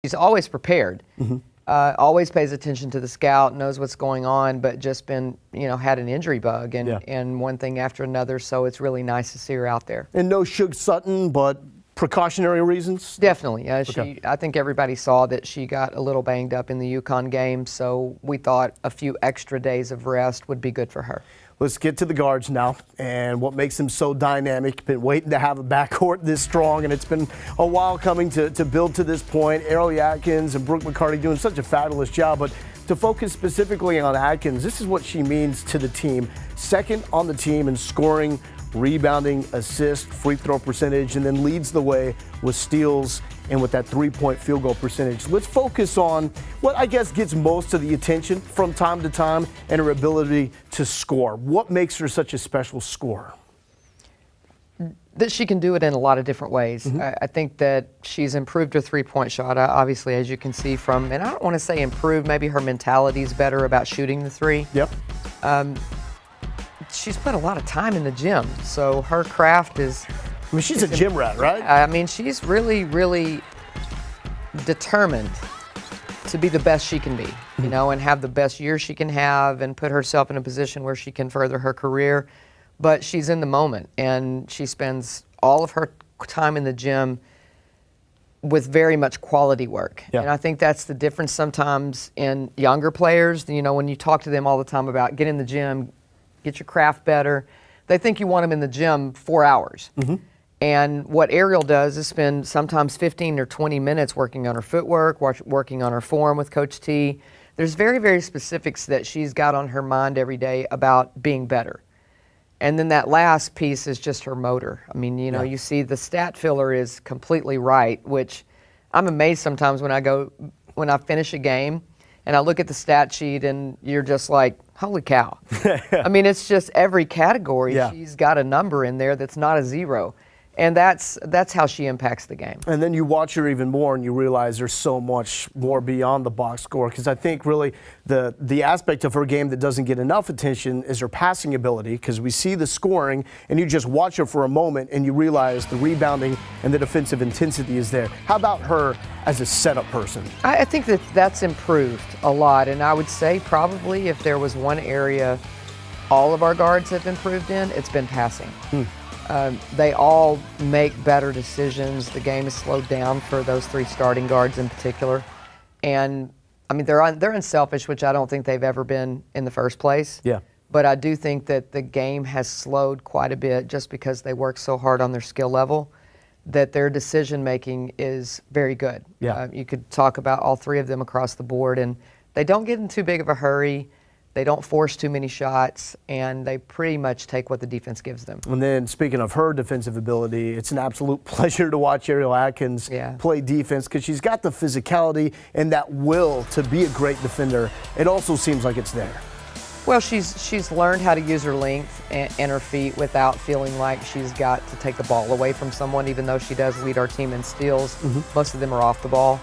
She's always prepared, always pays attention to the scout, knows what's going on, but just been, had an injury bug and one thing after another. So it's really nice to see her out there. And no Shug Sutton, but precautionary reasons? Definitely. I think everybody saw that she got a little banged up in the UConn game, so we thought a few extra days of rest would be good for her. Let's get to the guards now and what makes them so dynamic. Been waiting to have a backcourt this strong, and it's been a while coming to build to this point. Ariel Atkins and Brooke McCarty doing such a fabulous job, but to focus specifically on Atkins, this is what she means to the team. Second on the team in scoring, rebounding, assist, free throw percentage, and then leads the way with steals and with that three-point field goal percentage. Let's focus on what I guess gets most of the attention from time to time and her ability to score. What makes her such a special scorer? That she can do it in a lot of different ways. I think that she's improved her three-point shot, obviously, as you can see from, and I don't want to say improved, maybe her mentality is better about shooting the three. Yep. She's put a lot of time in the gym, so her craft is... I mean, she's a gym rat, right? I mean, she's really, really determined to be the best she can be, and have the best year she can have and put herself in a position where she can further her career. But she's in the moment, and she spends all of her time in the gym with very much quality work. Yeah. And I think that's the difference sometimes in younger players. When you talk to them all the time about get in the gym, get your craft better, they think you want them in the gym 4 hours. And what Ariel does is spend sometimes 15 or 20 minutes working on her footwork, working on her form with Coach T. There's very, very specifics that she's got on her mind every day about being better. And then that last piece is just her motor. I mean, you see the stat filler is completely right, which I'm amazed sometimes when I finish a game and I look at the stat sheet and you're just like, holy cow. I mean, it's just every category. She's got a number in there that's not a zero. And that's how she impacts the game. And then you watch her even more and you realize there's so much more beyond the box score, because I think really the aspect of her game that doesn't get enough attention is her passing ability, because we see the scoring and you just watch her for a moment and you realize the rebounding and the defensive intensity is there. How about her as a setup person? I think that's improved a lot, and I would say probably if there was one area all of our guards have improved in, it's been passing. They all make better decisions. The game is slowed down for those three starting guards in particular. And, I mean, they're unselfish, which I don't think they've ever been in the first place. Yeah. But I do think that the game has slowed quite a bit just because they work so hard on their skill level that their decision-making is very good. Yeah. You could talk about all three of them across the board, and they don't get in too big of a hurry. They don't force too many shots, and they pretty much take what the defense gives them. And then speaking of her defensive ability, it's an absolute pleasure to watch Ariel Atkins play defense, because she's got the physicality and that will to be a great defender. It also seems like it's there. Well, she's learned how to use her length and her feet without feeling like she's got to take the ball away from someone, even though she does lead our team in steals. Most of them are off the ball.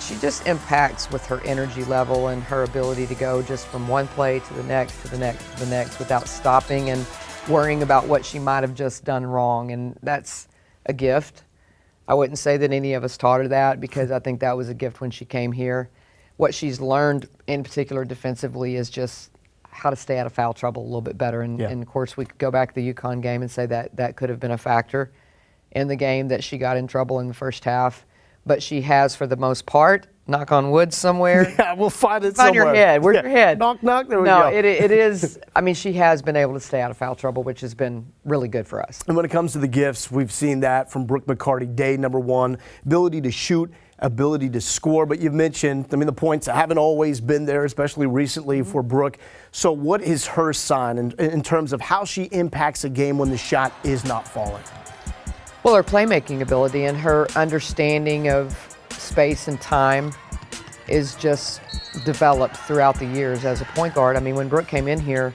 She just impacts with her energy level and her ability to go just from one play to the next, to the next, to the next without stopping and worrying about what she might have just done wrong. And that's a gift. I wouldn't say that any of us taught her that, because I think that was a gift when she came here. What she's learned in particular defensively is just how to stay out of foul trouble a little bit better. And of course, we could go back to the UConn game and say that that could have been a factor in the game, that she got in trouble in the first half. But she has, for the most part, knock on wood somewhere. Yeah, we'll find it somewhere. Find your head. Where's your head? Knock, knock. There we go. go. No, it is. I mean, she has been able to stay out of foul trouble, which has been really good for us. And when it comes to the gifts, we've seen that from Brooke McCarty, day number one. Ability to shoot, ability to score. But you've mentioned, I mean, the points haven't always been there, especially recently for Brooke. So what is her sign in terms of how she impacts a game when the shot is not falling? Well, her playmaking ability and her understanding of space and time is just developed throughout the years as a point guard. I mean, when Brooke came in here,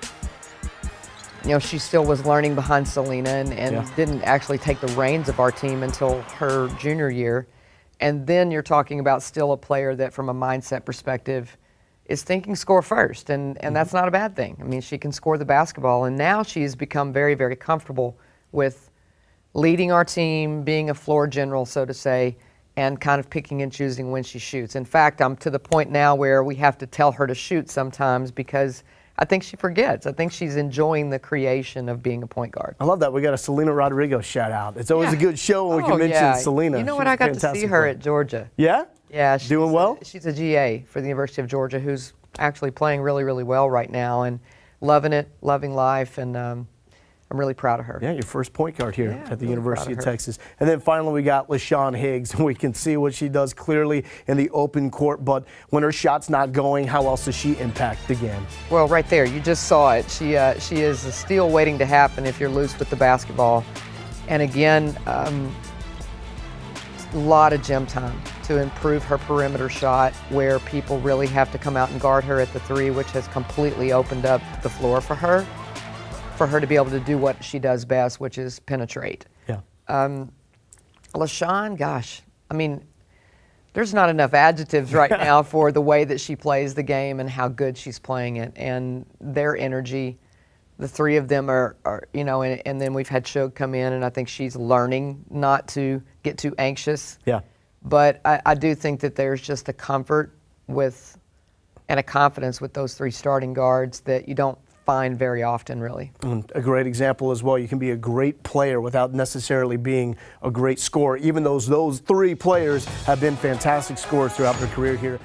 she still was learning behind Selena and didn't actually take the reins of our team until her junior year. And then you're talking about still a player that, from a mindset perspective, is thinking score first, and that's not a bad thing. I mean, she can score the basketball, and now she's become very, very comfortable with leading our team, being a floor general, so to say, and kind of picking and choosing when she shoots. In fact, I'm to the point now where we have to tell her to shoot sometimes because I think she forgets. I think she's enjoying the creation of being a point guard. I love that. We got a Selena Rodrigo shout out. It's always a good show when we can mention yeah. Selena. You know what? She's I got to see her at Georgia. Yeah? Yeah. Doing well? She's a GA for the University of Georgia who's actually playing really, really well right now and loving it, loving life, and I'm really proud of her. Yeah, your first point guard here at the really University proud of of her. Texas. And then finally we got LaShawn Higgs, and we can see what she does clearly in the open court, but when her shot's not going, how else does she impact the game? Well, right there, you just saw it. She is a steal waiting to happen if you're loose with the basketball. And again, a lot of gym time to improve her perimeter shot where people really have to come out and guard her at the three, which has completely opened up the floor for her to be able to do what she does best, which is penetrate. Yeah. LaShawn, gosh, I mean, there's not enough adjectives right now for the way that she plays the game and how good she's playing it, and their energy. The three of them are you know, and then we've had Shug come in, and I think she's learning not to get too anxious. Yeah. But I do think that there's just a comfort with and a confidence with those three starting guards that you don't find very often, really. And a great example as well. You can be a great player without necessarily being a great scorer, even though those three players have been fantastic scorers throughout their career here.